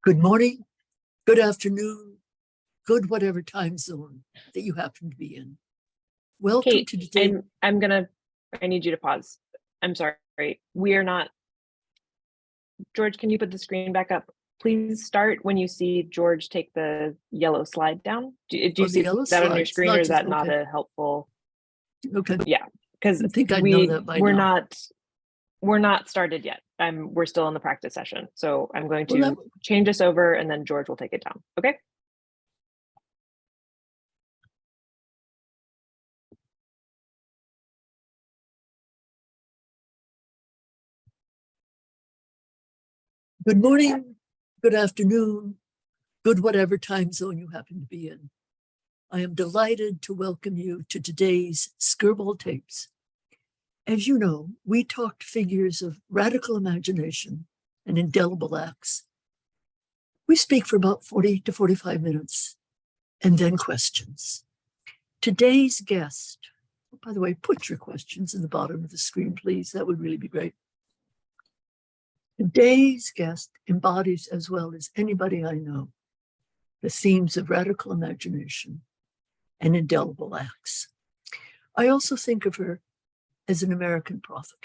Good morning, good afternoon, good whatever time zone that you happen to be in. Welcome Kate, to today. I need you to pause. I'm sorry. We are not. George, can you put the screen back up? Please start when you see George take the yellow slide down. Do you see that on your screen, or is that not a helpful? Okay. Yeah, because I think I know that by now. We're not started yet. We're still in the practice session. So I'm going to change us over and then George will take it down. Okay. Good morning, good afternoon, good whatever time zone you happen to be in. I am delighted to welcome you to today's Skirball Tapes. As you know, we talked figures of radical imagination and indelible acts. We speak for about 40 to 45 minutes and then questions. Today's guest, by the way, put your questions in the bottom of the screen, please. That would really be great. Today's guest embodies, as well as anybody I know, the themes of radical imagination and indelible acts. I also think of her as an American prophet.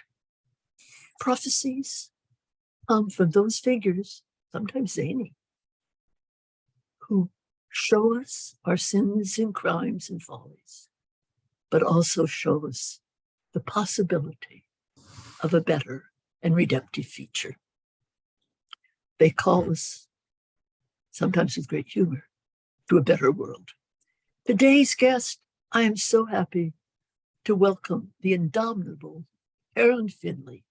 Prophecies from those figures, sometimes zany, who show us our sins and crimes and follies, but also show us the possibility of a better and redemptive future. They call us, sometimes with great humor, to a better world. Today's guest, I am so happy to welcome the indomitable Catharine Finley.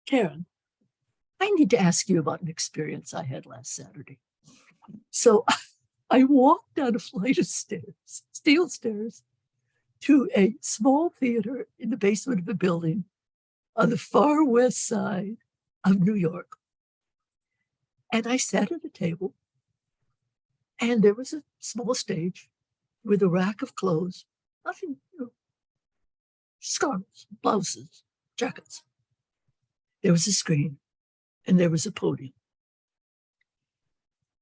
Karen, I need to ask you about an experience I had last Saturday. So I walked down a flight of stairs, steel stairs, to a small theater in the basement of a building on the far west side of New York. And I sat at a table, and there was a small stage with a rack of clothes, nothing, scarves, blouses, jackets. There was a screen, and there was a podium.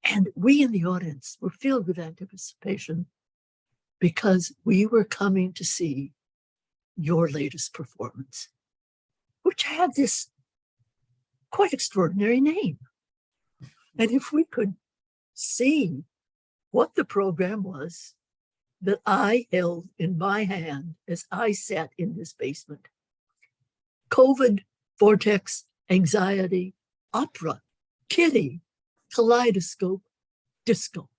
And we in the audience were filled with anticipation because we were coming to see your latest performance, which had this quite extraordinary name. And if we could see what the program was that I held in my hand as I sat in this basement: COVID, vortex, anxiety, opera, kitty, kaleidoscope, disco.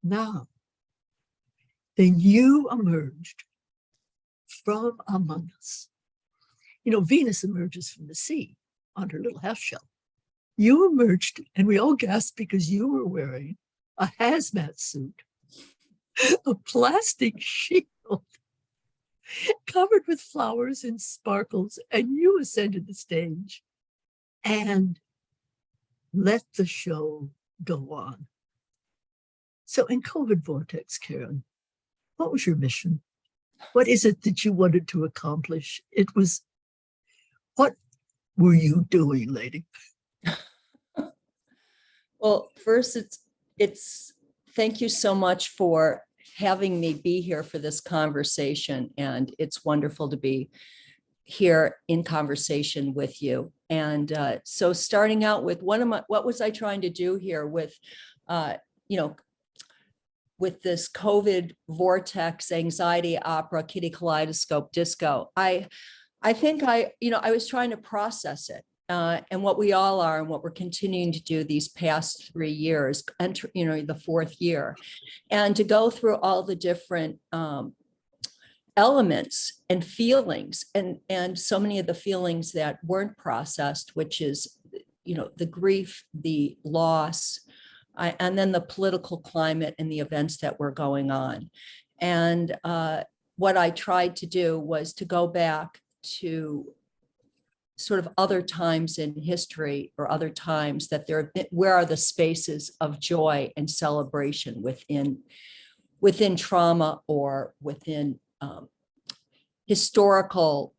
Now, then you emerged from among us. Venus emerges from the sea on her little half shell. You emerged, and we all gasped because you were wearing a hazmat suit, a plastic shield covered with flowers and sparkles, and you ascended the stage and let the show go on. So in COVID vortex, Karen, what was your mission? What is it that you wanted to accomplish? What were you doing, lady? Well, first, it's thank you so much for having me be here for this conversation. And it's wonderful to be here in conversation with you. And so starting out with what was I trying to do here with, with this COVID vortex, anxiety, opera, kitty, kaleidoscope, disco. I think I was trying to process it. And what we all are, and what we're continuing to do these past 3 years, enter, the 4th year, and to go through all the different elements and feelings, and so many of the feelings that weren't processed, which is, the grief, the loss, and then the political climate and the events that were going on. And what I tried to do was to go back to sort of other times in history, or other times that where are the spaces of joy and celebration within trauma, or within historical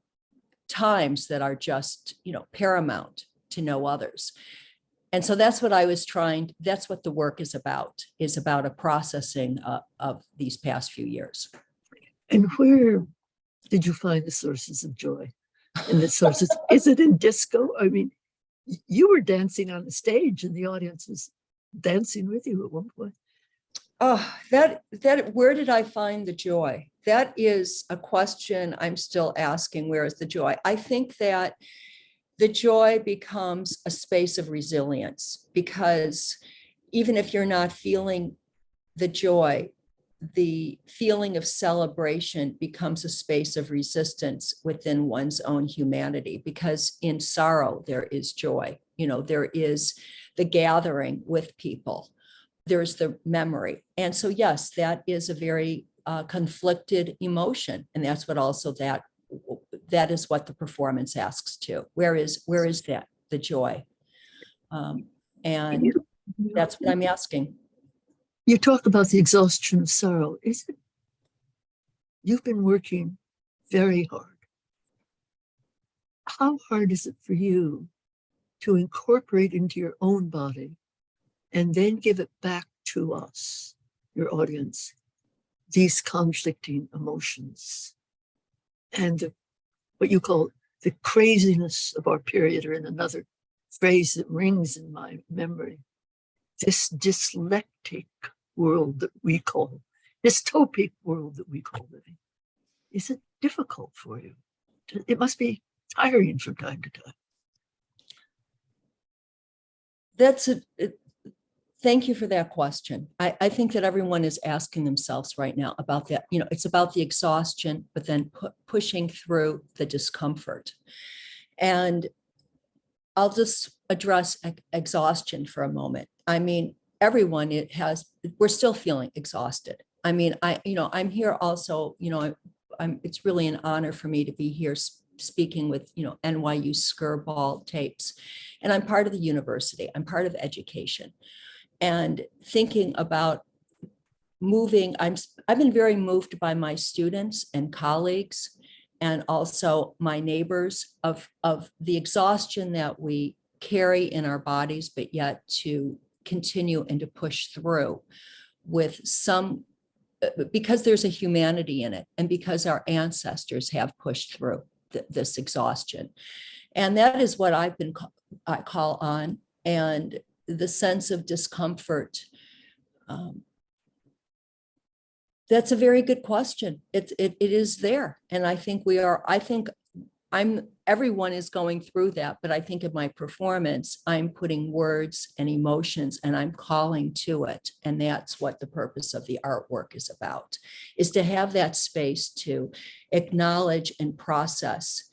times that are just, paramount to no others. And so that's what I was that's what the work is about a processing of these past few years. And where did you find the sources of joy? And the sources, is it in disco? I mean, you were dancing on the stage and the audience was dancing with you at one point. Oh, where did I find the joy? That is a question I'm still asking. Where is the joy? I think that the joy becomes a space of resilience, because even if you're not feeling the joy, the feeling of celebration becomes a space of resistance within one's own humanity, because in sorrow, there is joy. There is the gathering with people. There's the memory. And so, yes, that is a very conflicted emotion. And that's what also that is what the performance asks too. Where is that, the joy? And that's what I'm asking. You talk about the exhaustion of sorrow. Is it? You've been working very hard. How hard is it for you to incorporate into your own body and then give it back to us, your audience, these conflicting emotions and what you call the craziness of our period, or in another phrase that rings in my memory, this dyslectic world that we call, dystopic world that we call living? Is it difficult for you? It must be tiring from time to time. Thank you for that question. I think that everyone is asking themselves right now about that. It's about the exhaustion, but then pushing through the discomfort. And I'll just address exhaustion for a moment. I mean, everyone, we're still feeling exhausted. I mean, I'm here also, it's really an honor for me to be here speaking with, NYU Skirball Tapes. And I'm part of the university. I'm part of education. And thinking about moving, I've been very moved by my students and colleagues, and also my neighbors, of the exhaustion that we carry in our bodies, but yet to continue and to push through with because there's a humanity in it, and because our ancestors have pushed through this exhaustion. And that is what I call on. And the sense of discomfort, that's a very good question. It is there. And I think everyone is going through that, but I think in my performance, I'm putting words and emotions and I'm calling to it. And that's what the purpose of the artwork is about, is to have that space to acknowledge and process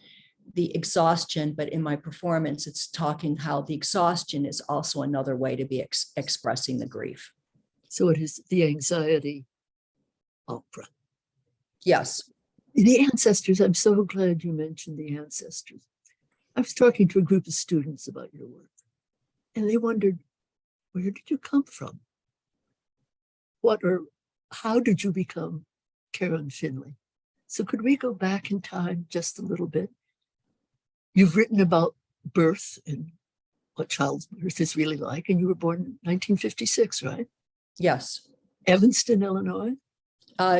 the exhaustion. But in my performance, it's talking how the exhaustion is also another way to be expressing the grief. So it is the anxiety opera. Yes. The ancestors, I'm so glad you mentioned the ancestors. I was talking to a group of students about your work, and they wondered, where did you come from? How did you become Karen Finley? So could we go back in time just a little bit? You've written about birth and what child's birth is really like, and you were born in 1956, right? Yes. Evanston, Illinois?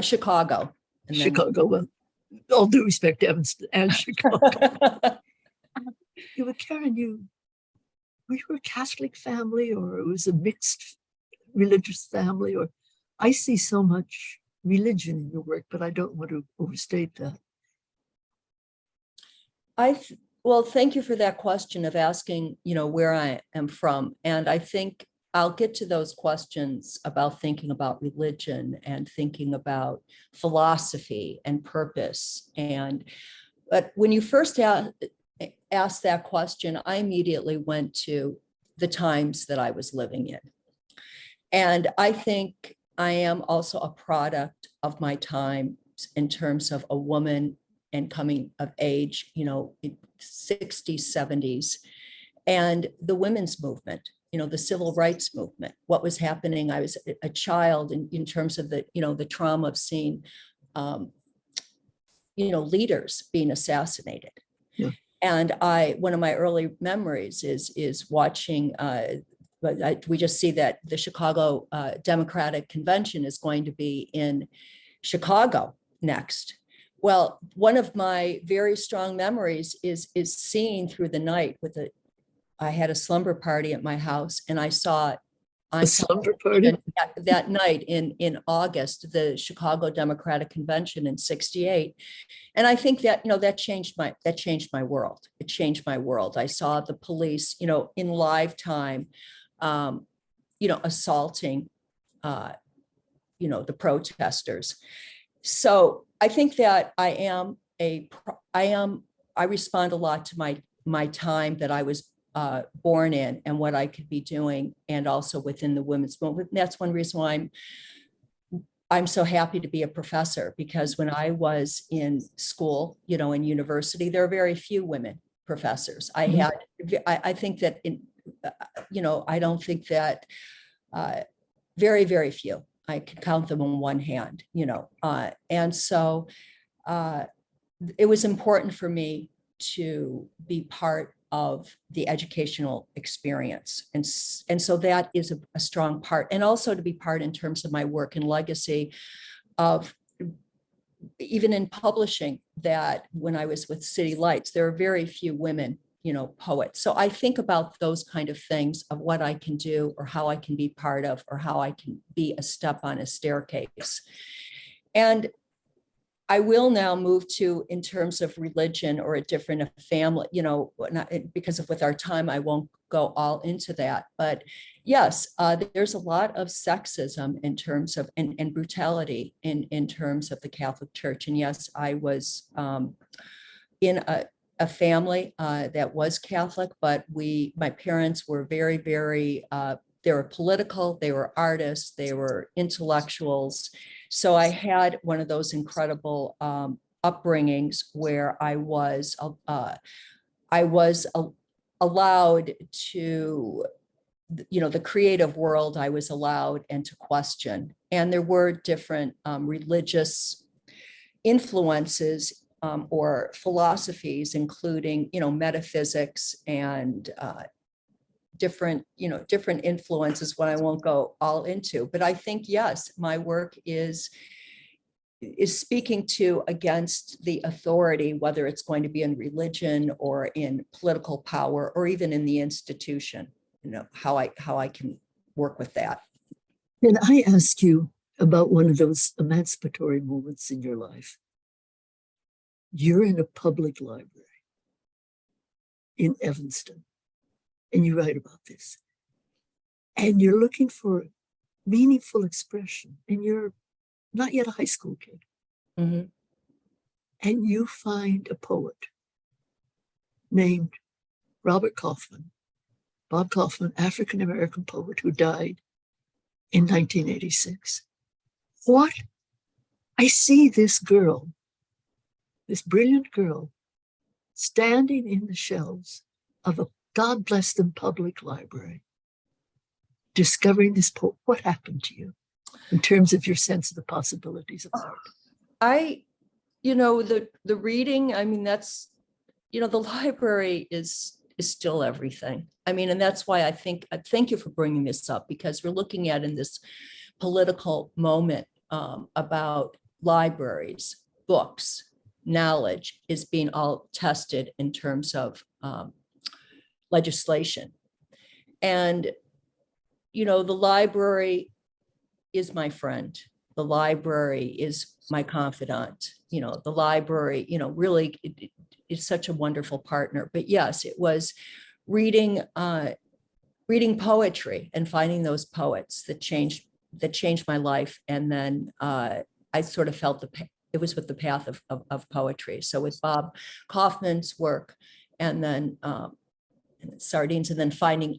Chicago. Chicago, well, all due respect to Evanston and Chicago. Karen, were you a Catholic family, or it was a mixed religious family? Or I see so much religion in your work, but I don't want to overstate that. Well, thank you for that question of asking, where I am from. And I think I'll get to those questions about thinking about religion and thinking about philosophy and purpose. But when you first asked that question, I immediately went to the times that I was living in. And I think I am also a product of my time in terms of a woman and coming of age, 60s, 70s, and the women's movement, the civil rights movement, what was happening. I was a child in terms of the trauma of seeing, leaders being assassinated. Yeah. And one of my early memories is watching, we just see that the Chicago Democratic Convention is going to be in Chicago next. Well, one of my very strong memories is seeing through the night I had a slumber party at my house, and I saw on A slumber party? that night in August, the Chicago Democratic Convention in '68. And I think that, that changed my world. It changed my world. I saw the police, in live time, assaulting, the protesters. So I think that I respond a lot to my time that I was born in and what I could be doing, and also within the women's movement. That's one reason why I'm so happy to be a professor, because when I was in school, in university, there are very few women professors. I think that I don't think that very, very few. I could count them on one hand, and so it was important for me to be part of the educational experience. And so that is a strong part. And also to be part in terms of my work and legacy of, even in publishing, that when I was with City Lights, there are very few women, poets. So I think about those kind of things, of what I can do or how I can be part of, or how I can be a step on a staircase. And I will now move to, in terms of religion or a different family, because with our time, I won't go all into that. But yes, there's a lot of sexism in terms of, and brutality in terms of the Catholic Church. And yes, I was in a family that was Catholic, but my parents were very, very, they were political, they were artists, they were intellectuals. So I had one of those incredible upbringings where I was allowed to, the creative world I was allowed, and to question. And there were different religious influences or philosophies, including, metaphysics and different influences, what I won't go all into. But I think, yes, my work is speaking to against the authority, whether it's going to be in religion or in political power, or even in the institution, how I can work with that. Can I ask you about one of those emancipatory moments in your life? You're in a public library in Evanston, and you write about this, and you're looking for meaningful expression, and you're not yet a high school kid. Mm-hmm. And you find a poet named Robert Kaufman, Bob Kaufman, African-American poet who died in 1986. What? I see this girl, this brilliant girl, standing in the shelves of a, God bless them, public library, discovering this poet. What happened to you in terms of your sense of the possibilities of art? The reading, I mean, that's, the library is still everything. I mean, and that's why I thank you for bringing this up, because we're looking at, in this political moment, about libraries, books, knowledge is being all tested in terms of legislation. And, the library is my friend. The library is my confidant. The library, really is such a wonderful partner. But yes, it was reading poetry and finding those poets that changed my life. And then I sort of felt it was with the path of poetry. So with Bob Kaufman's work, and then Sardines, and then finding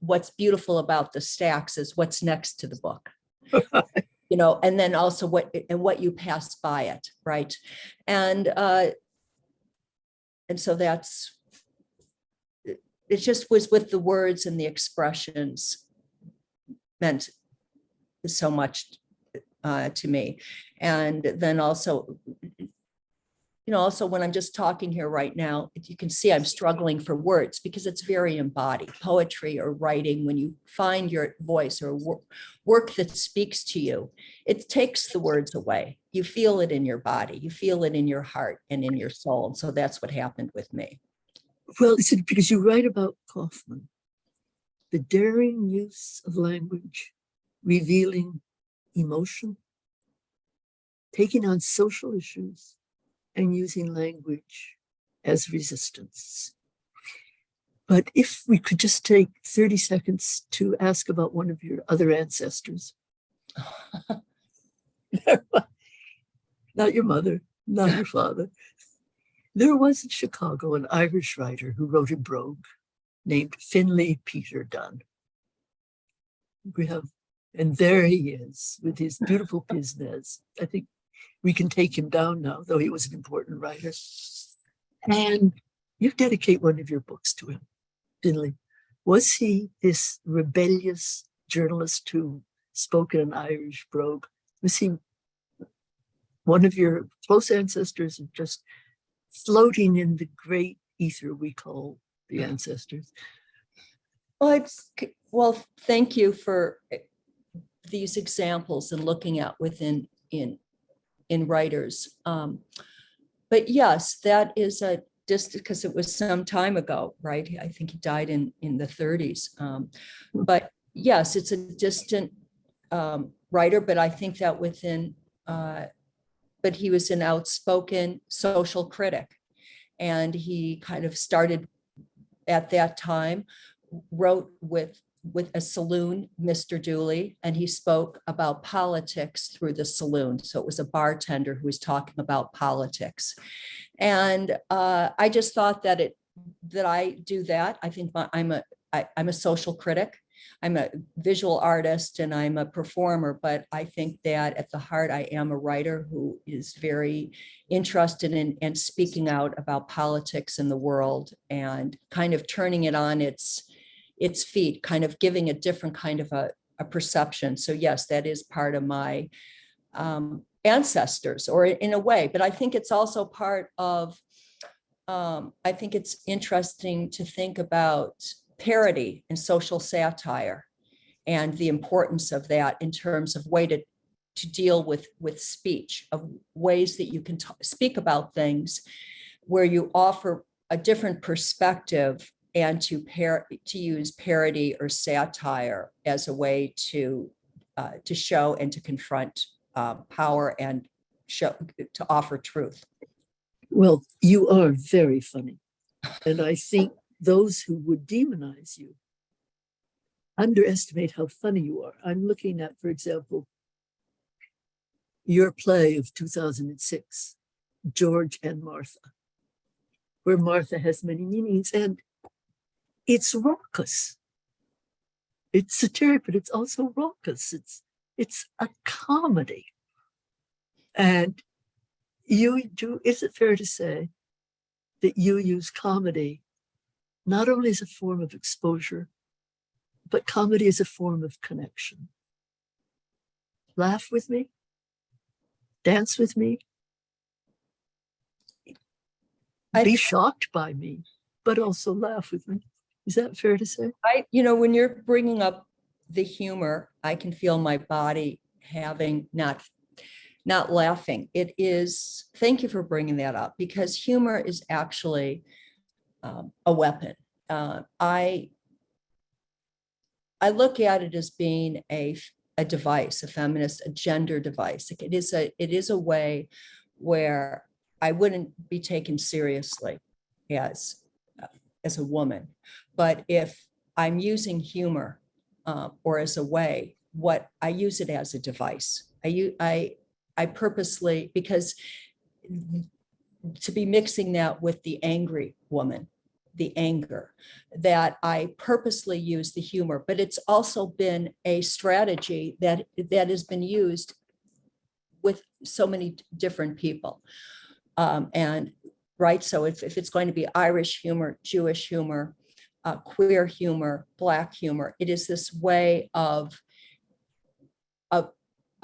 what's beautiful about the stacks is what's next to the book. And then also what you pass by it, right? And so it just was with the words, and the expressions meant so much to me. And then also, also when I'm just talking here right now, you can see I'm struggling for words because it's very embodied. Poetry or writing, when you find your voice or work that speaks to you, it takes the words away. You feel it in your body, you feel it in your heart and in your soul. And so that's what happened with me. Well, it's because you write about Kaufman, the daring use of language, revealing emotion, taking on social issues, and using language as resistance. But if we could just take 30 seconds to ask about one of your other ancestors. Not your mother, not your father. There was in Chicago an Irish writer who wrote a brogue named Finley Peter Dunn. And there he is with his beautiful pisnes. I think we can take him down now, though he was an important writer. And you dedicate one of your books to him, Finley. Was he this rebellious journalist who spoke in an Irish brogue? Was he one of your close ancestors and just floating in the great ether we call the ancestors? Well, thank you for these examples and looking at within in writers. But yes, that is a distant, because it was some time ago, right? I think he died in the 30s. But yes, it's a distant writer, but I think that but he was an outspoken social critic. And he kind of started at that time, wrote with a saloon, Mr. Dooley, and he spoke about politics through the saloon. So it was a bartender who was talking about politics. And I just thought that I do that. I think I'm a social critic. I'm a visual artist and I'm a performer, but I think that at the heart, I am a writer who is very interested in speaking out about politics in the world and kind of turning it on its feet, kind of giving a different kind of a perception. So yes, that is part of my ancestors, or in a way, but I think it's also part of, I think it's interesting to think about parody and social satire and the importance of that in terms of way to deal with speech, of ways that you can speak about things where you offer a different perspective, and to use parody or satire as a way to show and to confront power and to offer truth. Well, you are very funny. And I think those who would demonize you underestimate how funny you are. I'm looking at, for example, your play of 2006, George and Martha, where Martha has many meanings, and it's raucous. It's satiric, but it's also raucous. It's a comedy. And is it fair to say that you use comedy not only as a form of exposure, but comedy as a form of connection? Laugh with me, dance with me, be shocked by me, but also laugh with me. Is that fair to say? When you're bringing up the humor, I can feel my body having not laughing. It is, thank you for bringing that up, because humor is actually a weapon. I look at it as being a device, a feminist, a gender device. It is a way where I wouldn't be taken seriously as a woman. But if I'm using humor or as a way, what I use it as a device. I purposely, because to be mixing that with the angry woman, the anger, that I purposely use the humor, but it's also been a strategy that has been used with so many different people. And right, so if it's going to be Irish humor, Jewish humor, queer humor, Black humor, it is this way of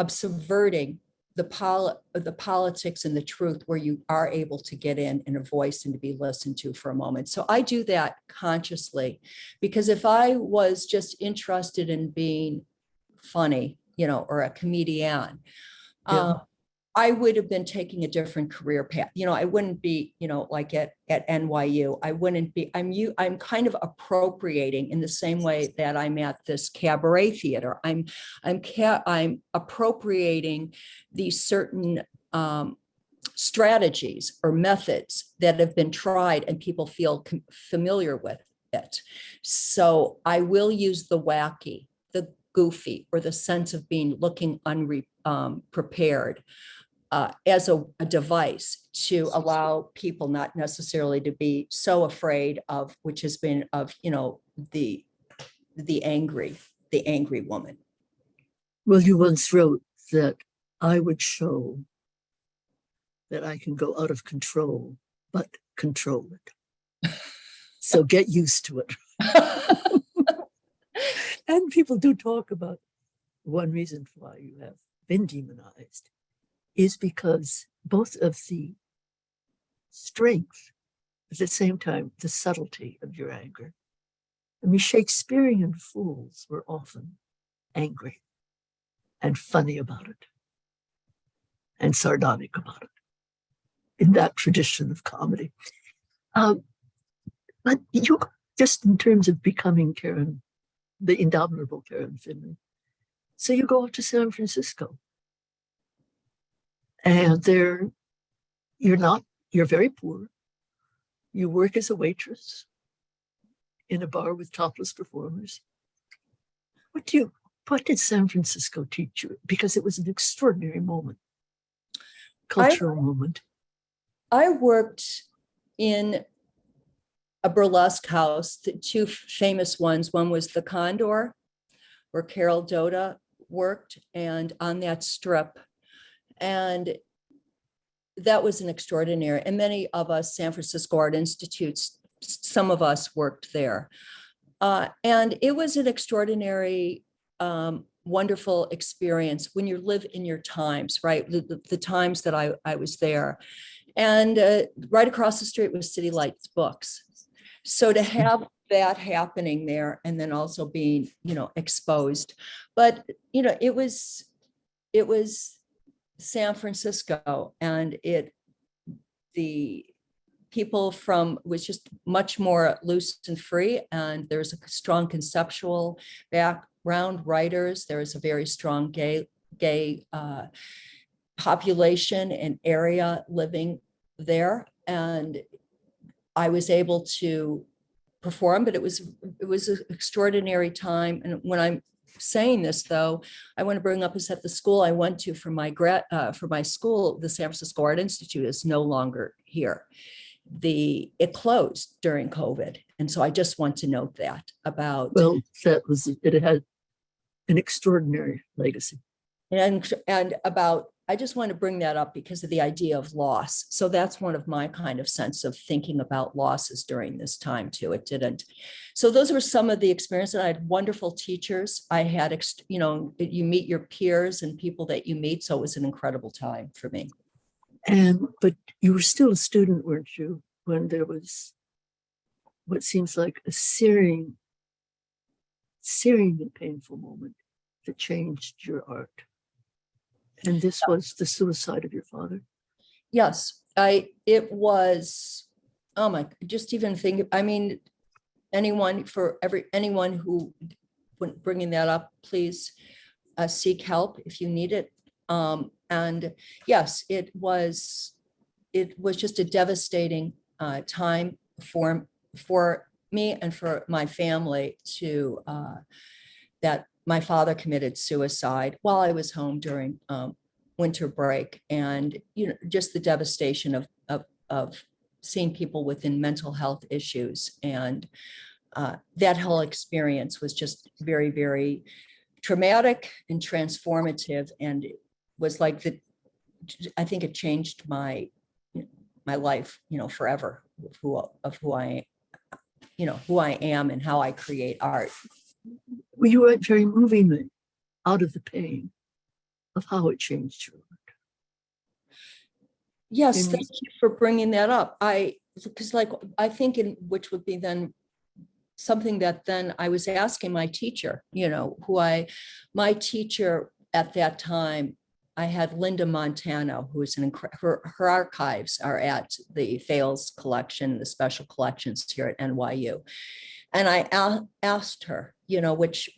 subverting the politics and the truth where you are able to get in and a voice and to be listened to for a moment. So I do that consciously, because if I was just interested in being funny, or a comedian, Yeah. I would have been taking a different career path. I wouldn't be, like at NYU. I wouldn't be, I'm kind of appropriating in the same way that I'm at this cabaret theater. I'm appropriating these certain strategies or methods that have been tried and people feel familiar with it. So I will use the wacky, the goofy, or the sense of looking unprepared. As a device to allow people not necessarily to be so afraid of, which has been of, the angry woman. Well, you once wrote that I would show that I can go out of control, but control it. So get used to it. And people do talk about one reason why you have been demonized is because both of the strength, at the same time, the subtlety of your anger. I mean, Shakespearean fools were often angry and funny about it and sardonic about it in that tradition of comedy. But you, just in terms of becoming Karen, the indomitable Karen Finley, so you go off to San Francisco. And there, you're very poor. You work as a waitress in a bar with topless performers. What did San Francisco teach you? Because it was an extraordinary moment, cultural moment. I worked in a burlesque house, the two famous ones. One was the Condor, where Carol Doda worked, and on that strip. And that was an extraordinary, and many of us San Francisco Art Institutes, some of us worked there. And it was an extraordinary, wonderful experience when you live in your times, right? The times that I was there. And right across the street was City Lights Books. So to have that happening there and then also being, exposed, but, it was San Francisco, and the people was just much more loose and free, and there's a strong conceptual background, writers. There is a very strong gay population and area living there, and I was able to perform, but it was an extraordinary time. And when I'm saying this, though, I want to bring up is that the school I went to for my school, the San Francisco Art Institute, is no longer here. It closed during COVID, and so I just want to note that about. Well, it had an extraordinary legacy, and about. I just want to bring that up because of the idea of loss. So that's one of my kind of sense of thinking about losses during this time too. It didn't. So those were some of the experiences. I had wonderful teachers. I had, you meet your peers and people that you meet. So it was an incredible time for me. But you were still a student, weren't you, when there was what seems like a searing and painful moment that changed your art? And this was the suicide of your father? Yes, it was, oh my, just even think, I mean, anyone who, bringing that up, please seek help if you need it. And yes, it was just a devastating time for me and for my family to, that my father committed suicide while I was home during winter break, and just the devastation of seeing people within mental health issues, and that whole experience was just very, very traumatic and transformative, and it was like I think it changed my life, forever, of who I am and how I create art. Well, you write very movingly out of the pain of how it changed your art. Yes, And thank you for bringing that up. Because like, I think which would be then something that then I was asking my teacher, my teacher at that time, I had Linda Montano, who is her archives are at the Fales collection, the special collections here at NYU. And I asked her, which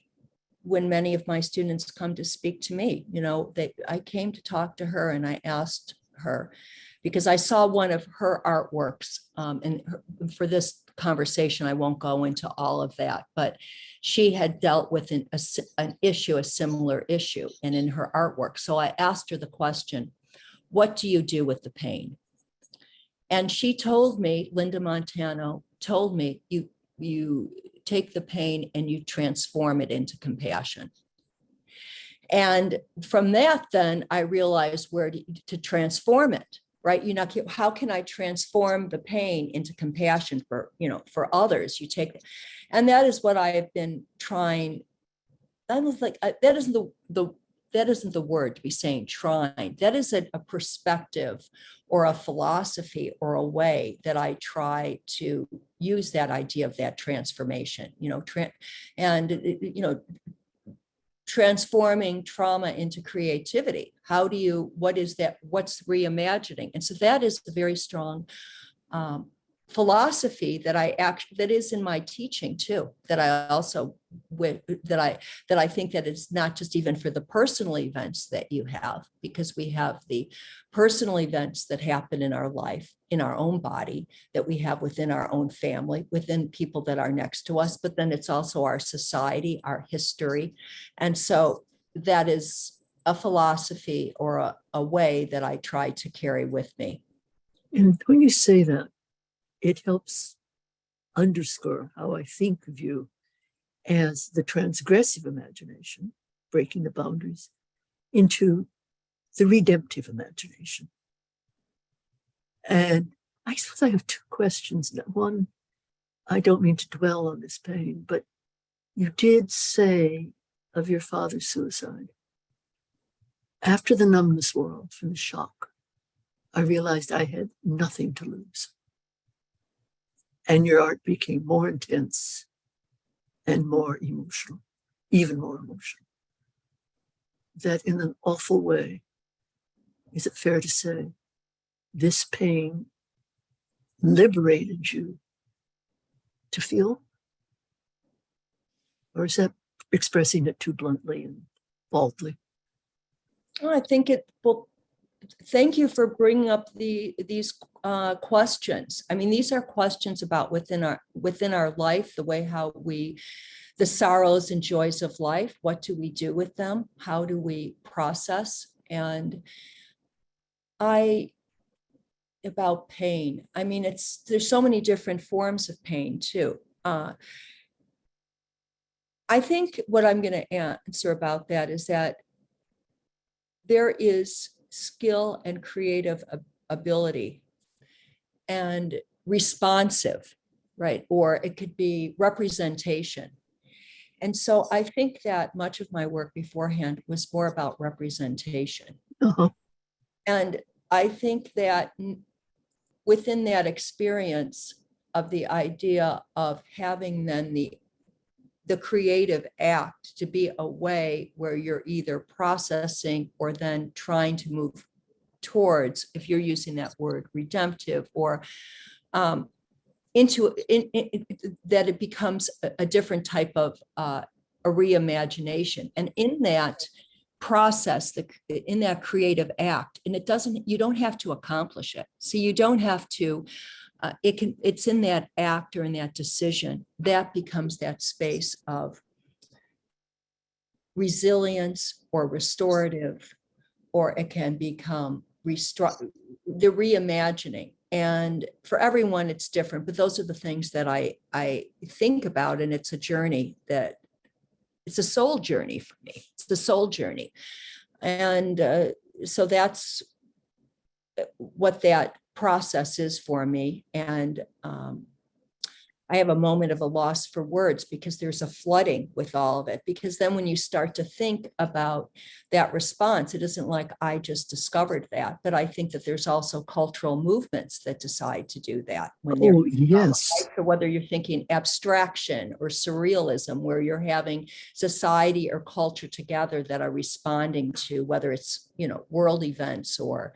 when many of my students come to speak to me, I came to talk to her and I asked her, because I saw one of her artworks, and for this conversation, I won't go into all of that, but she had dealt with a similar issue, and in her artwork. So I asked her the question, what do you do with the pain? And she told me, Linda Montano told me, you take the pain and you transform it into compassion. And from that, then I realized where to transform it, right? How can I transform the pain into compassion for others? And that is what I have been trying. I was like, that isn't the word to be saying trying. That is a perspective or a philosophy or a way that I try to use that idea of that transformation, transforming trauma into creativity. What is that? What's reimagining? And so that is a very strong philosophy that is in my teaching too, that I think that it's not just even for the personal events that you have, because we have the personal events that happen in our life, in our own body, that we have within our own family, within people that are next to us, but then it's also our society, our history. And so that is a philosophy or a way that I try to carry with me. And when you say that, it helps underscore how I think of you as the transgressive imagination, breaking the boundaries, into the redemptive imagination. And I suppose I have two questions. One, I don't mean to dwell on this pain, but you did say of your father's suicide, after the numbness wore off and the shock, I realized I had nothing to lose. And your art became more intense and more emotional, even more emotional. That in an awful way, is it fair to say, this pain liberated you to feel? Or is that expressing it too bluntly and baldly? I think thank you for bringing up these questions. I mean, these are questions about within our life, the sorrows and joys of life. What do we do with them? How do we process? And about pain. I mean, there's so many different forms of pain too. I think what I'm going to answer about that is that there is skill and creative ability and responsive, right? Or it could be representation. And so I think that much of my work beforehand was more about representation. Uh-huh. And I think that within that experience of the idea of having then the creative act to be a way where you're either processing or then trying to move towards, if you're using that word, redemptive, or that it becomes a different type of a reimagination. And in that process, in that creative act, and you don't have to accomplish it. So you don't have to, it's in that act or in that decision that becomes that space of resilience or restorative, or it can become the reimagining. And for everyone, it's different, but those are the things that I think about. And it's a journey it's a soul journey for me. It's the soul journey. And so that's what that process is for me. And I have a moment of a loss for words because there's a flooding with all of it. Because then when you start to think about that response, it isn't like I just discovered that, but I think that there's also cultural movements that decide to do that when they're Oh, yes. right? So whether you're thinking abstraction or surrealism, where you're having society or culture together that are responding to whether it's, world events or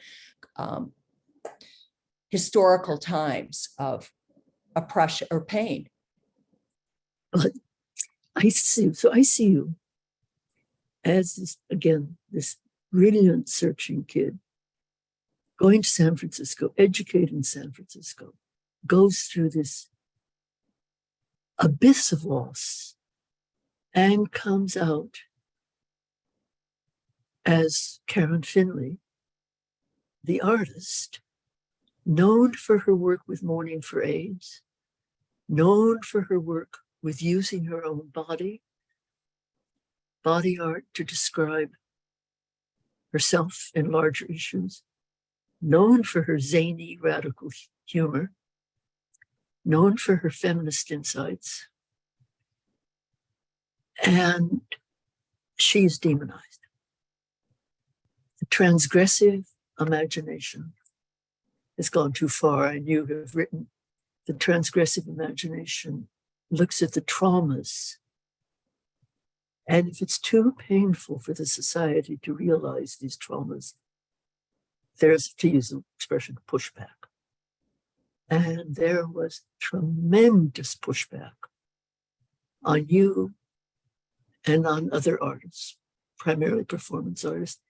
historical times of oppression or pain. But I see you as this, again, this brilliant searching kid going to San Francisco, educated in San Francisco, goes through this abyss of loss and comes out as Karen Finley, the artist, known for her work with mourning for AIDS, known for her work with using her own body art to describe herself and larger issues, known for her zany, radical humor, known for her feminist insights, and she's demonized. The transgressive imagination has gone too far, and you have written, the transgressive imagination looks at the traumas, and if it's too painful for the society to realize these traumas, there's, to use the expression, pushback. And there was tremendous pushback on you and on other artists, primarily performance artists.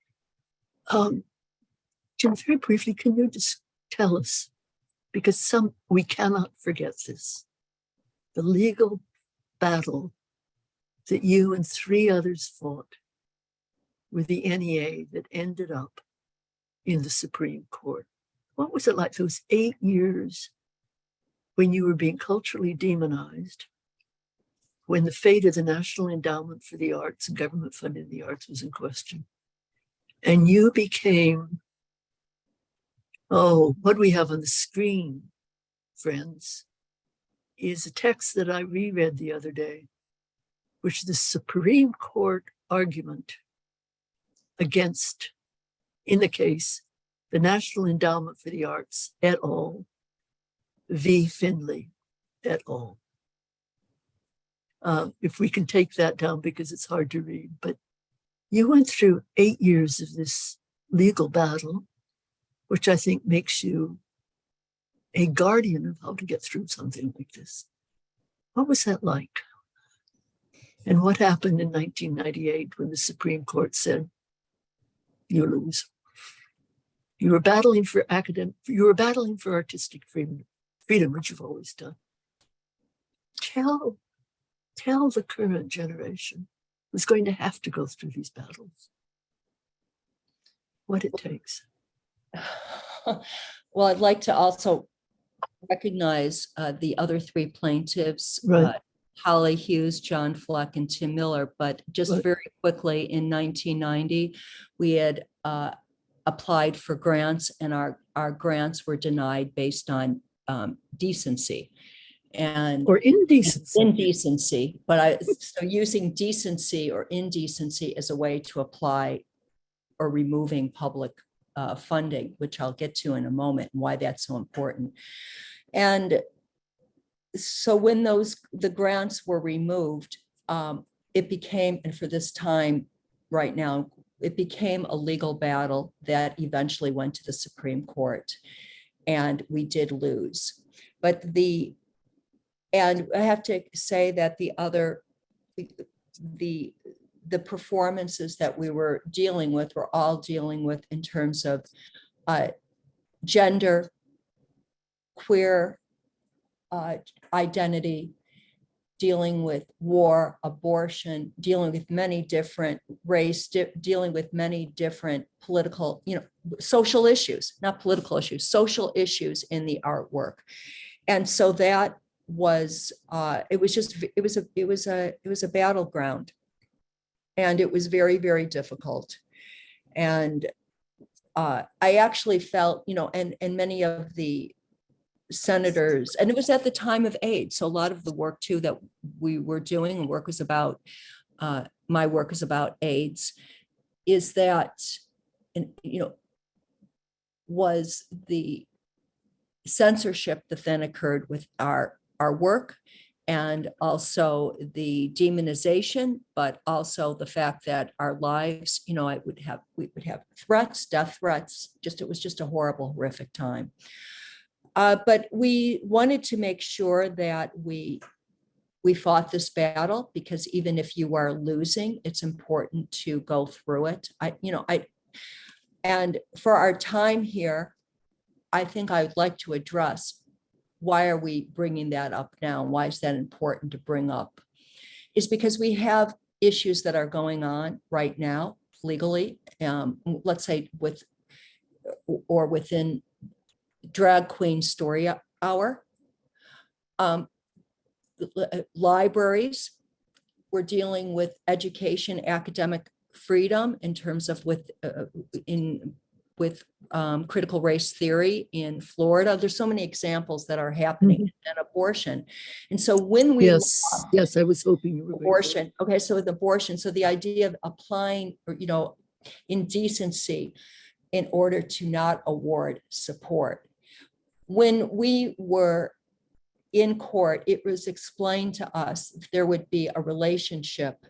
Jim, very briefly, can you just tell us, because we cannot forget this, the legal battle that you and 3 others fought with the NEA that ended up in the Supreme Court. What was it like those 8 years when you were being culturally demonized, when the fate of the National Endowment for the Arts and government funding the arts was in question, and you became, what we have on the screen, friends, is a text that I reread the other day, which the Supreme Court argument against, in the case, the National Endowment for the Arts et al. V. Finley et al. If we can take that down because it's hard to read, but you went through 8 years of this legal battle, which I think makes you a guardian of how to get through something like this. What was that like? And what happened in 1998 when the Supreme Court said, you lose? You were battling for artistic freedom, which you've always done. Tell the current generation who's going to have to go through these battles what it takes. Well, I'd like to also recognize the other 3 plaintiffs, Right. Holly Hughes, John Fleck, and Tim Miller. But just Right. very quickly, in 1990, we had applied for grants, and our grants were denied based on decency. Or indecency. Indecency, so using decency or indecency as a way to apply or removing public funding, which I'll get to in a moment, and why that's so important. And so when the grants were removed, it became, and for this time right now, it became a legal battle that eventually went to the Supreme Court, and we did lose. And I have to say that the performances that we were dealing with were all dealing with in terms of gender, queer identity, dealing with war, abortion, dealing with many different race, dealing with many different political, social issues, not political issues, social issues in the artwork. And so that was, it was a battleground, and it was very, very difficult. And I actually felt, and many of the senators, and it was at the time of AIDS. So a lot of the work too that we were doing, work was about, my work is about AIDS, is that, was the censorship that then occurred with our work, and also the demonization, but also the fact that our lives, we would have threats, death threats, it was just a horrible, horrific time. But we wanted to make sure that we fought this battle, because even if you are losing, it's important to go through it. And for our time here, I think I'd like to address, why are we bringing that up now? Why is that important to bring up? Is because we have issues that are going on right now legally, let's say within Drag Queen Story Hour. Libraries, we're dealing with education, academic freedom in terms of with critical race theory in Florida. There's so many examples that are happening in abortion. And so when we yes, I was hoping you were abortion. Okay, so with abortion, so the idea of applying, indecency in order to not award support. When we were in court, it was explained to us there would be a relationship,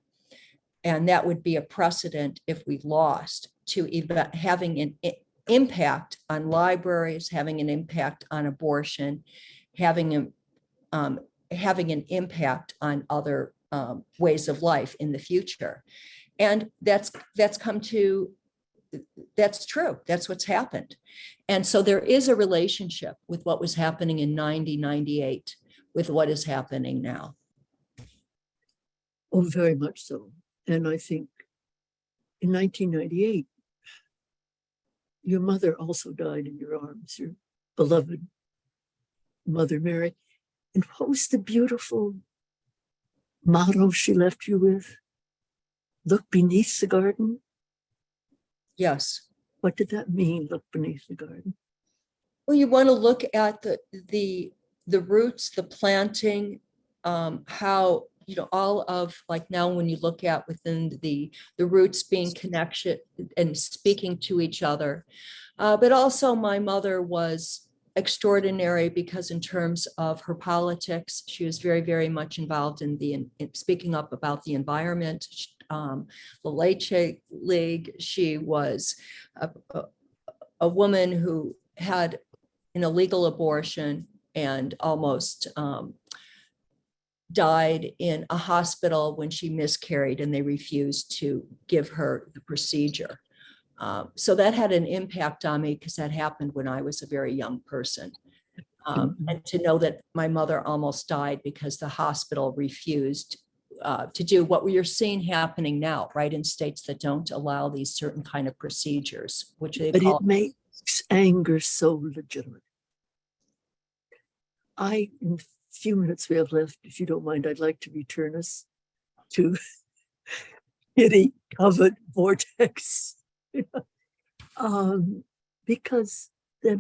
and that would be a precedent if we lost, to having an impact on libraries, having an impact on abortion, having an impact on other ways of life in the future. And that's true. That's what's happened. And so there is a relationship with what was happening in 1998 with what is happening now. Oh, very much so. And I think in 1998, your mother also died in your arms, your beloved Mother Mary. And what was the beautiful motto she left you with? Look beneath the garden. Yes. What did that mean, look beneath the garden? Well, you want to look at the roots, the planting, how, all of, like, now when you look at within the roots being connection and speaking to each other. But also my mother was extraordinary, because in terms of her politics, she was very, very much involved in speaking up about the environment. The Leche League, she was a woman who had an illegal abortion and almost died in a hospital when she miscarried, and they refused to give her the procedure. So that had an impact on me, because that happened when I was a very young person. And to know that my mother almost died because the hospital refused to do what we are seeing happening now, right, in states that don't allow these certain kind of procedures, which they call. But it makes anger so legitimate. In the few minutes we have left, if you don't mind, I'd like to return us to kitty covered vortex. Because then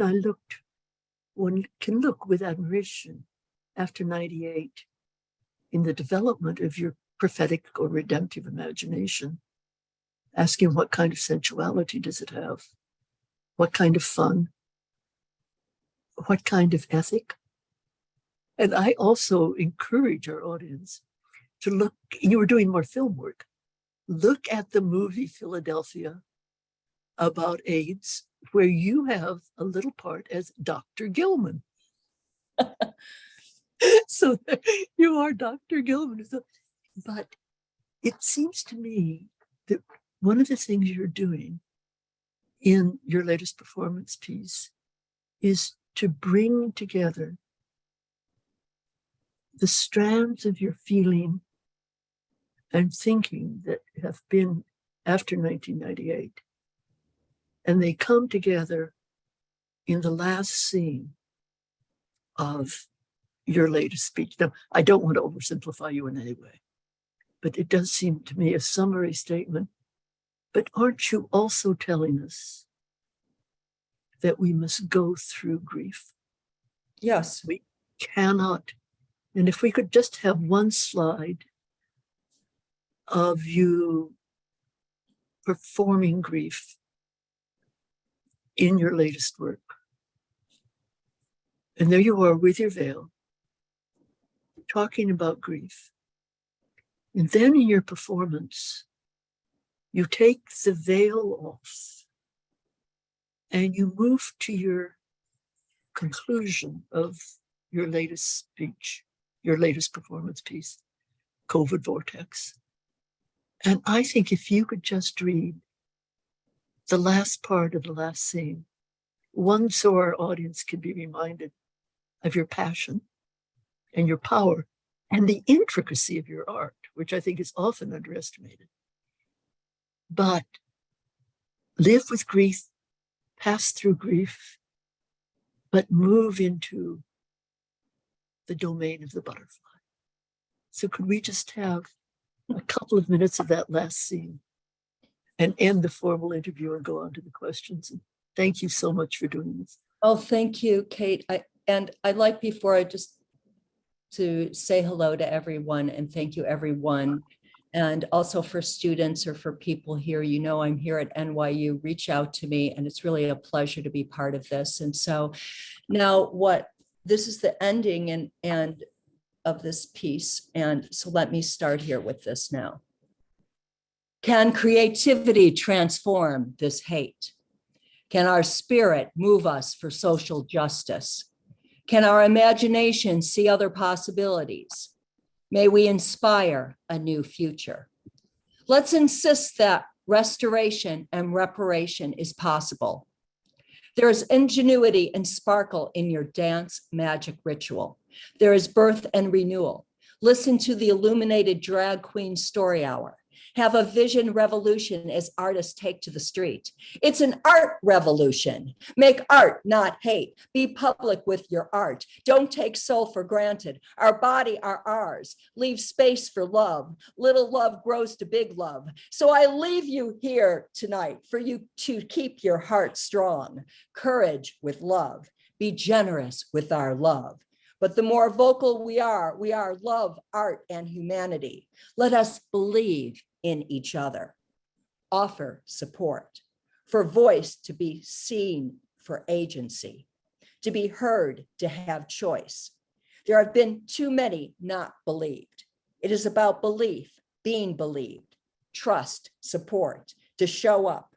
one can look with admiration after 98 in the development of your prophetic or redemptive imagination, asking what kind of sensuality does it have? What kind of fun? What kind of ethic? And I also encourage our audience to look, you were doing more film work, look at the movie Philadelphia about AIDS, where you have a little part as Dr. Gilman. So you are Dr. Gilman. But it seems to me that one of the things you're doing in your latest performance piece is to bring together the strands of your feeling and thinking that have been after 1998. And they come together in the last scene of your latest speech. Now, I don't want to oversimplify you in any way, but it does seem to me a summary statement. But aren't you also telling us that we must go through grief? Yes. We cannot. And if we could just have one slide of you performing grief in your latest work. And there you are with your veil, talking about grief. And then in your performance, you take the veil off and you move to your conclusion of your latest speech, your latest performance piece, COVID Vortex. And I think if you could just read the last part of the last scene, one, so our audience can be reminded of your passion and your power and the intricacy of your art, which I think is often underestimated. But live with grief, pass through grief, but move into the domain of the butterfly. So could we just have a couple of minutes of that last scene and end the formal interview and go on to the questions? And thank you so much for doing this. Oh, thank you, Kate. I'd like, before I just to say hello to everyone and thank you, everyone. And also for students or for people here, you know, I'm here at NYU, reach out to me, and it's really a pleasure to be part of this. And so now this is the ending and of this piece. And so let me start here with this now. Can creativity transform this hate? Can our spirit move us for social justice? Can our imagination see other possibilities? May we inspire a new future. Let's insist that restoration and reparation is possible. There is ingenuity and sparkle in your dance magic ritual. There is birth and renewal. Listen to the illuminated drag queen story hour. Have a vision revolution as artists take to the street. It's an art revolution. Make art, not hate. Be public with your art. Don't take soul for granted. Our body are ours. Leave space for love. Little love grows to big love. So I leave you here tonight for you to keep your heart strong. Courage with love. Be generous with our love. But the more vocal we are love, art, and humanity. Let us believe in each other. Offer support. For voice to be seen, for agency. To be heard, to have choice. There have been too many not believed. It is about belief, being believed, trust, support, to show up.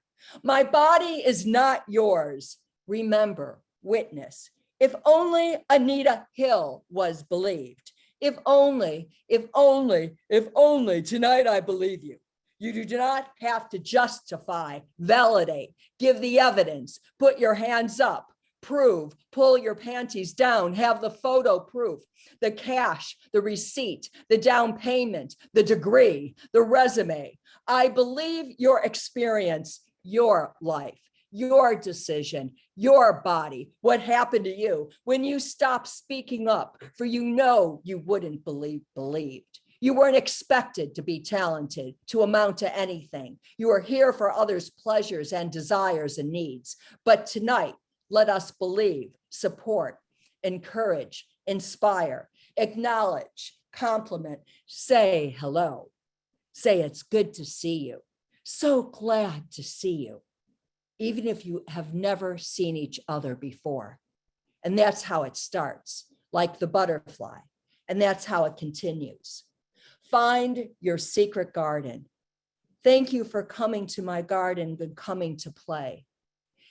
My body is not yours. Remember, witness. If only Anita Hill was believed. If only, tonight I believe you. You do not have to justify, validate, give the evidence, put your hands up, prove, pull your panties down, have the photo proof, the cash, the receipt, the down payment, the degree, the resume. I believe your experience, your life, your decision, your body, what happened to you when you stopped speaking up, for you know you wouldn't believed. You weren't expected to be talented, to amount to anything. You are here for others' pleasures and desires and needs. But tonight, let us believe, support, encourage, inspire, acknowledge, compliment, say hello. Say it's good to see you. So glad to see you. Even if you have never seen each other before. And that's how it starts, like the butterfly. And that's how it continues. Find your secret garden. Thank you for coming to my garden and coming to play.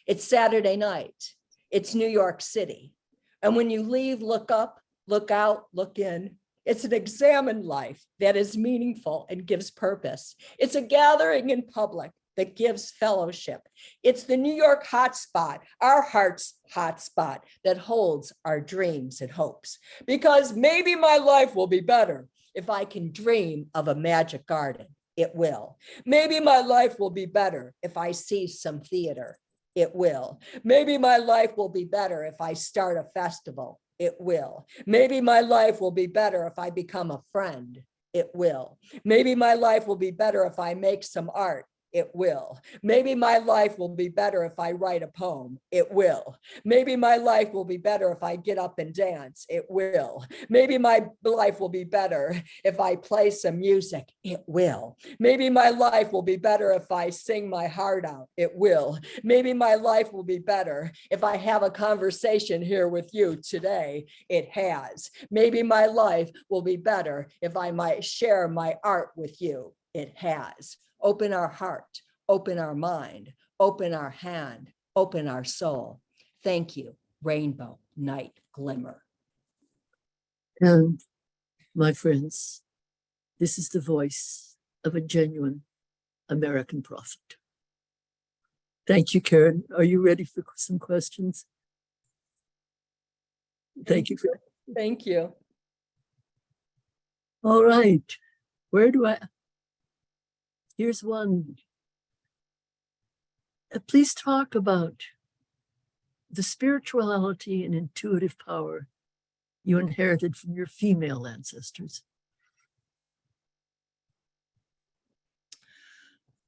It's Saturday night. It's New York City. And when you leave, look up, look out, look in. It's an examined life that is meaningful and gives purpose. It's a gathering in public that gives fellowship. It's the New York hotspot, our heart's hotspot that holds our dreams and hopes. Because maybe my life will be better if I can dream of a magic garden. It will. Maybe my life will be better if I see some theater. It will. Maybe my life will be better if I start a festival. It will. Maybe my life will be better if I become a friend. It will. Maybe my life will be better if I make some art. It will. Maybe my life will be better if I write a poem. It will. Maybe my life will be better if I get up and dance. It will. Maybe my life will be better if I play some music. It will. Maybe my life will be better if I sing my heart out. It will. Maybe my life will be better if I have a conversation here with you today. It has. Maybe my life will be better if I might share my art with you. It has. Open our heart, open our mind, open our hand, open our soul. Thank you, Rainbow Night Glimmer. And my friends, this is the voice of a genuine American prophet. Thank you, Karen. Are you ready for some questions? Thank you. Thank you. All right. Where do I? Here's one. Please talk about the spirituality and intuitive power you inherited from your female ancestors.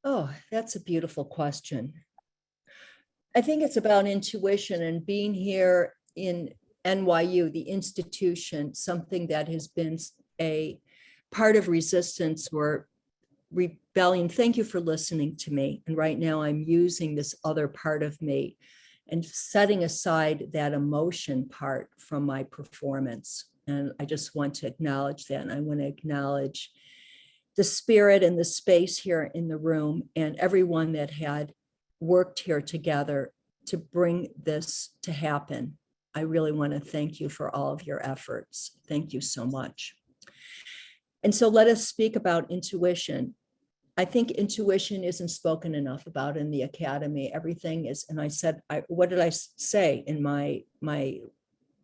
Oh, that's a beautiful question. I think it's about intuition and being here in NYU, the institution, something that has been a part of resistance or rebellion. Thank you for listening to me. And right now I'm using this other part of me and setting aside that emotion part from my performance. And I just want to acknowledge that. And I want to acknowledge the spirit and the space here in the room and everyone that had worked here together to bring this to happen. I really want to thank you for all of your efforts. Thank you so much. And so let us speak about intuition. I think intuition isn't spoken enough about in the academy. Everything is, and I said, what did I say in my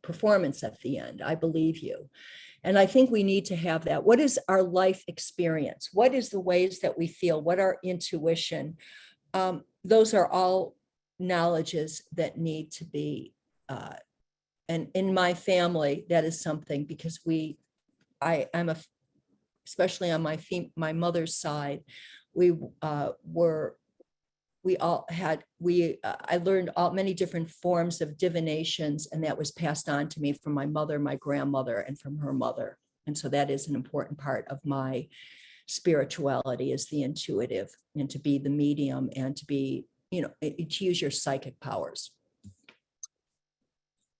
performance at the end? I believe you. And I think we need to have that. What is our life experience? What is the ways that we feel? What are intuition? Those are all knowledges that need to be, and in my family, that is something because especially on my mother's side, I learned many different forms of divinations, and that was passed on to me from my mother, my grandmother, and from her mother. And so that is an important part of my spirituality, is the intuitive, and to be the medium, and to be, to use your psychic powers.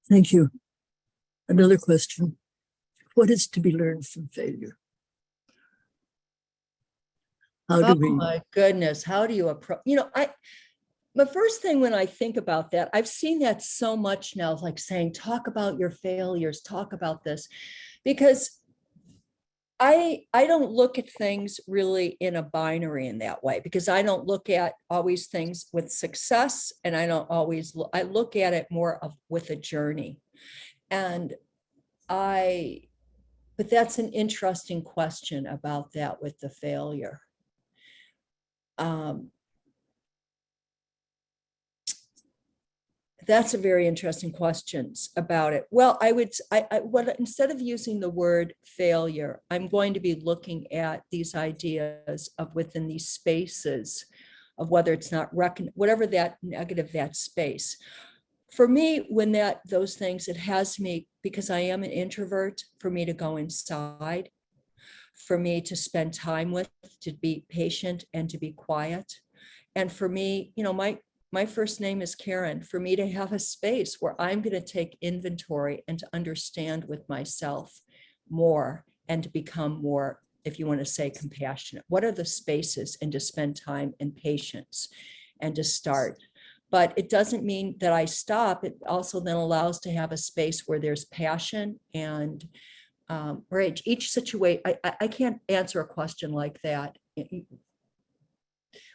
Thank you. Another question. What is to be learned from failure? How do we? My goodness, how do you approach? The first thing when I think about that, I've seen that so much now, like saying, talk about your failures, talk about this, because I don't look at things really in a binary in that way, because I don't look at always things with success, and I look at it more with a journey. And but that's an interesting question about that with the failure. That's a very interesting question about it. Well, instead of using the word failure, I'm going to be looking at these ideas of within these spaces of whether it's not whatever that negative, that space. For me, when those things, it has me, because I am an introvert, for me to go inside, for me to spend time with, to be patient and to be quiet. And for me, my first name is Karen, for me to have a space where I'm going to take inventory and to understand with myself more and to become more, if you want to say, compassionate. What are the spaces, and to spend time in patience and to start. But it doesn't mean that I stop. It also then allows to have a space where there's passion and right. Each situation, I can't answer a question like that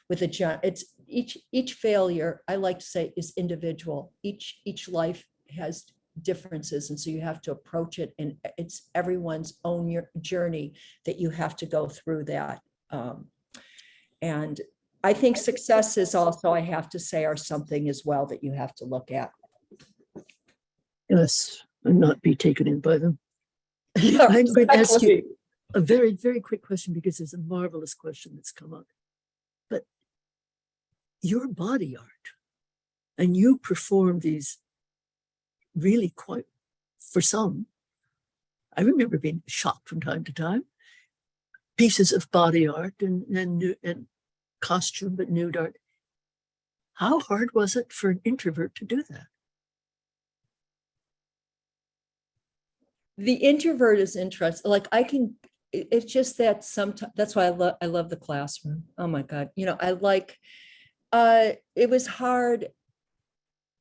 with it's each failure, I like to say, is individual. Each life has differences, and so you have to approach it, and it's everyone's own journey that you have to go through that. And I think success is also, I have to say, are something as well that you have to look at. Yes, and not be taken in by them. Yeah, I'm going to ask exactly. you a very, very quick question, because there's a marvelous question that's come up. But your body art. And you perform these really quite, for some, I remember being shocked from time to time, pieces of body art and costume, but nude art. How hard was it for an introvert to do that? The introvert is interesting. Like it's just that sometimes, that's why I love the classroom. Oh my God. It was hard.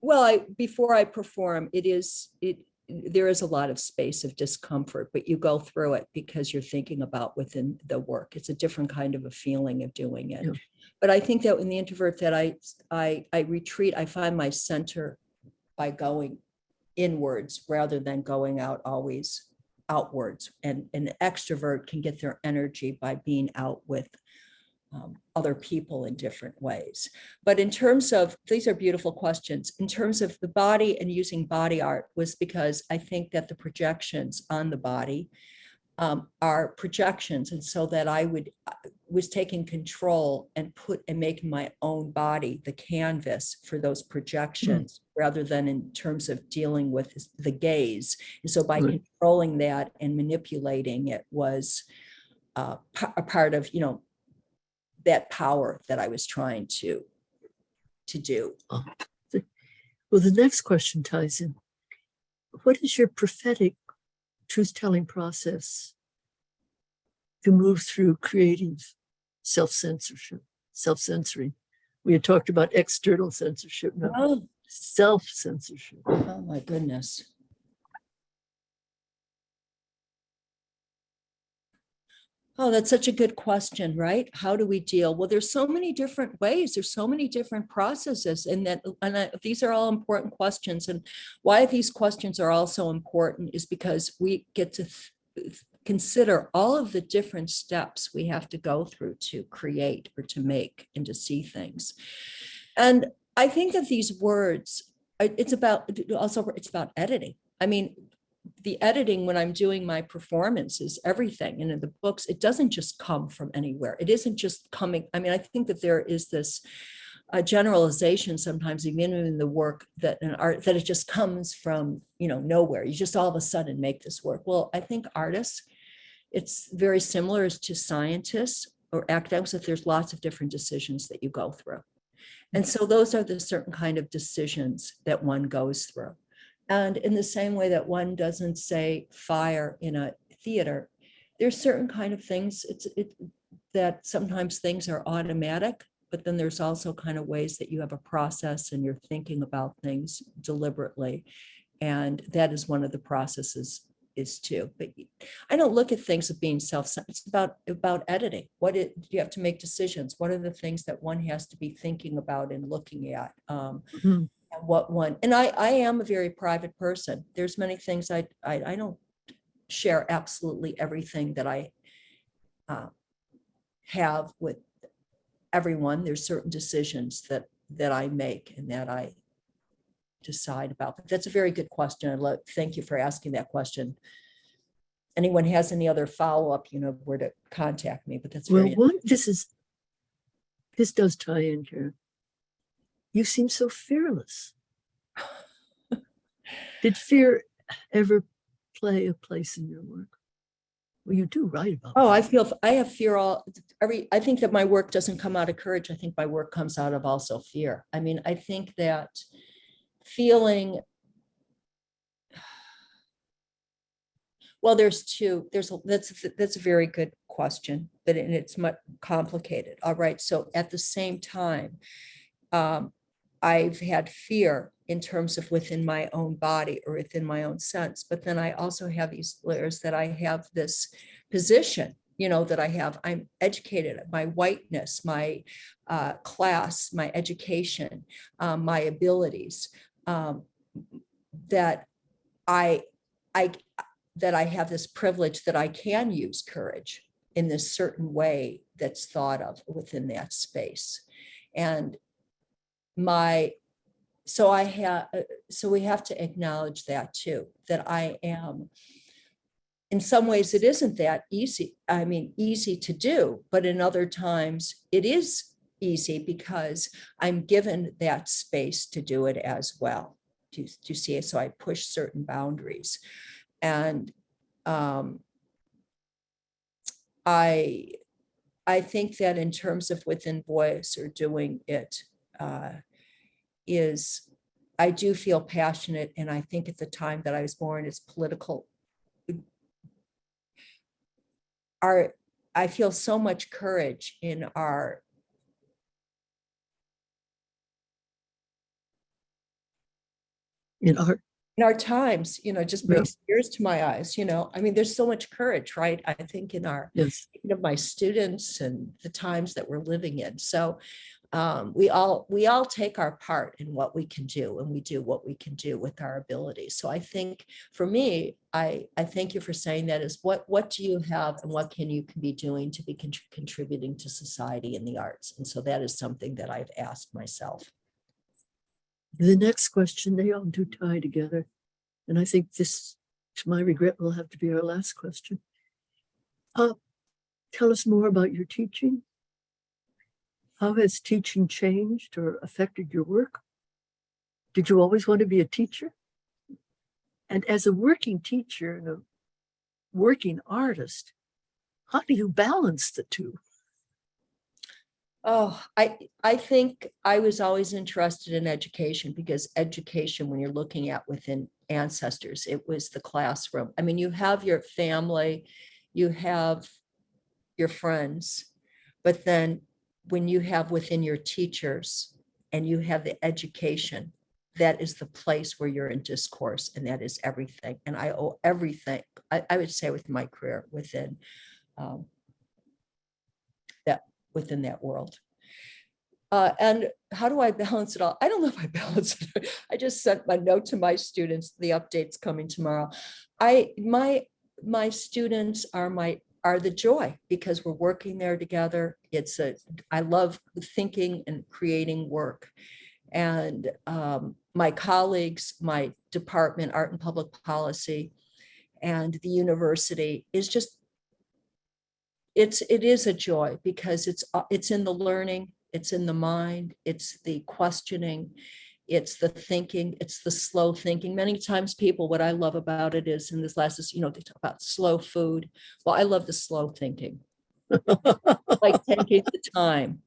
Well, before I perform, there is a lot of space of discomfort, but you go through it because you're thinking about within the work. It's a different kind of a feeling of doing it. Yeah. But I think that in the introvert that I retreat, I find my center by going inwards rather than going out always outwards. And an extrovert can get their energy by being out with other people in different ways. But in terms of, these are beautiful questions, in terms of the body and using body art was because I think that the projections on the body are projections. And so that I was taking control and making my own body the canvas for those projections rather than in terms of dealing with the gaze. And so by controlling that and manipulating it was a part of, that power that I was trying to do. Oh. Well, the next question ties in. What is your prophetic truth-telling process to move through creative self-censoring? We had talked about external censorship, now self-censorship. Oh my goodness. Oh, that's such a good question, right? How do we deal? Well, there's so many different ways. There's so many different processes, and these are all important questions. And why these questions are also important is because we get to consider all of the different steps we have to go through to create or to make and to see things. And I think that these words, it's about editing. I mean, the editing when I'm doing my performance is everything. And in the books, it doesn't just come from anywhere. It isn't just coming. I mean, I think that there is this generalization sometimes even in the work that in art, that it just comes from, nowhere. You just all of a sudden make this work. Well, I think artists, it's very similar to scientists or academics, that there's lots of different decisions that you go through. And so those are the certain kind of decisions that one goes through. And in the same way that one doesn't say fire in a theater, there's certain kind of things that sometimes things are automatic, but then there's also kind of ways that you have a process and you're thinking about things deliberately. And that is one of the processes is too. But I don't look at things as being self-centered. It's about editing. You have to make decisions. What are the things that one has to be thinking about and looking at? And I am a very private person. There's many things I don't share absolutely everything that I have with everyone. There's certain decisions that I make and that I decide about. But that's a very good question. Thank you for asking that question. Anyone has any other follow-up, where to contact me, but that's very this does tie in here. You seem so fearless. Did fear ever play a place in your work? Well, you do write about that. I have fear I think that my work doesn't come out of courage. I think my work comes out of also fear. I mean, I think that feeling, well, that's a very good question, but it's much complicated. All right. So at the same time, I've had fear in terms of within my own body or within my own sense, but then I also have these layers that I have this position, that I have. I'm educated, my whiteness, my class, my education, my abilities, that I have this privilege that I can use courage in this certain way that's thought of within that space. And so we have to acknowledge that too, that I am, in some ways it isn't that easy. I mean, easy to do, but in other times it is easy because I'm given that space to do it as well. Do you see it? So I push certain boundaries. And I think that in terms of within voice or doing it, I do feel passionate. And I think at the time that I was born as political, I feel so much courage in our times, just brings tears to my eyes, I mean, there's so much courage, right? I think in our, my students and the times that we're living in. So we all take our part in what we can do, and we do what we can do with our abilities. So I think for me, I thank you for saying that, is what do you have and what can you be doing to be contributing to society and the arts? And so that is something that I've asked myself. The next question, they all do tie together. And I think this, to my regret, will have to be our last question. Tell us more about your teaching. How has teaching changed or affected your work? Did you always want to be a teacher? And as a working teacher and a working artist, how do you balance the two? Oh, I think I was always interested in education, because education, when you're looking at within ancestors, it was the classroom. I mean, you have your family, you have your friends, but then when you have within your teachers and you have the education, that is the place where you're in discourse, and that is everything. And I owe everything, I would say, with my career within within that world. And how do I balance it all? I don't know if I balance it. I just sent my note to my students, the update's coming tomorrow. My students are the joy, because we're working there together. I love thinking and creating work. And my colleagues, my department, Art and Public Policy, and the university is just, it is a joy, because it's in the learning, it's in the mind, it's the questioning, it's the thinking, it's the slow thinking. Many times people, what I love about it is, in this classes, they talk about slow food. Well, I love the slow thinking, like taking the time.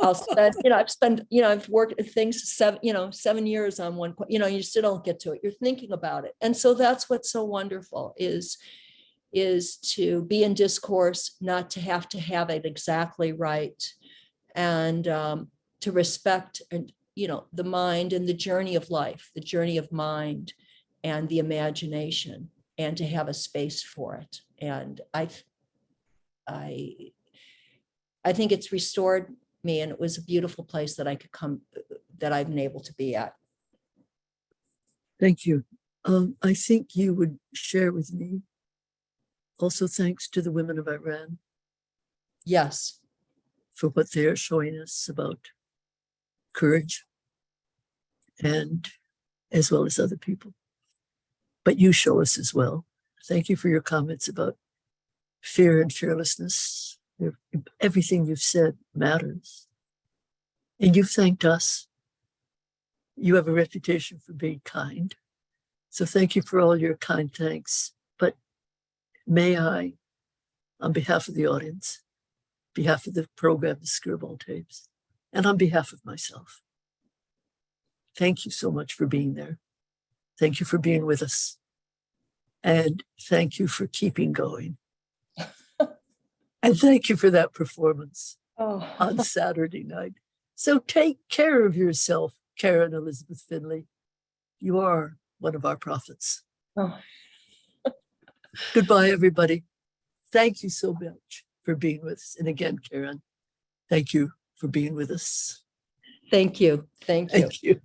I've worked at things 7 years on one point, you still don't get to it. You're thinking about it. And so that's what's so wonderful is to be in discourse, not to have it exactly right, and to respect and the mind and the journey of life, the journey of mind and the imagination, and to have a space for it. And I think it's restored me, and it was a beautiful place that I could come, that I've been able to be at. Thank you. I think you would share with me also thanks to the women of Iran. Yes. For what they are showing us about courage, and as well as other people. But you show us as well. Thank you for your comments about fear and fearlessness. Everything you've said matters. And you've thanked us. You have a reputation for being kind. So thank you for all your kind thanks. But may I, on behalf of the audience, behalf of the program, the Skirball Tapes, and on behalf of myself, thank you so much for being there. Thank you for being with us. And thank you for keeping going. And thank you for that performance on Saturday night. So take care of yourself, Karen Elizabeth Finley. You are one of our prophets. Goodbye, everybody. Thank you so much for being with us. And again, Karen, thank you for being with us. Thank you. Thank you. Thank you.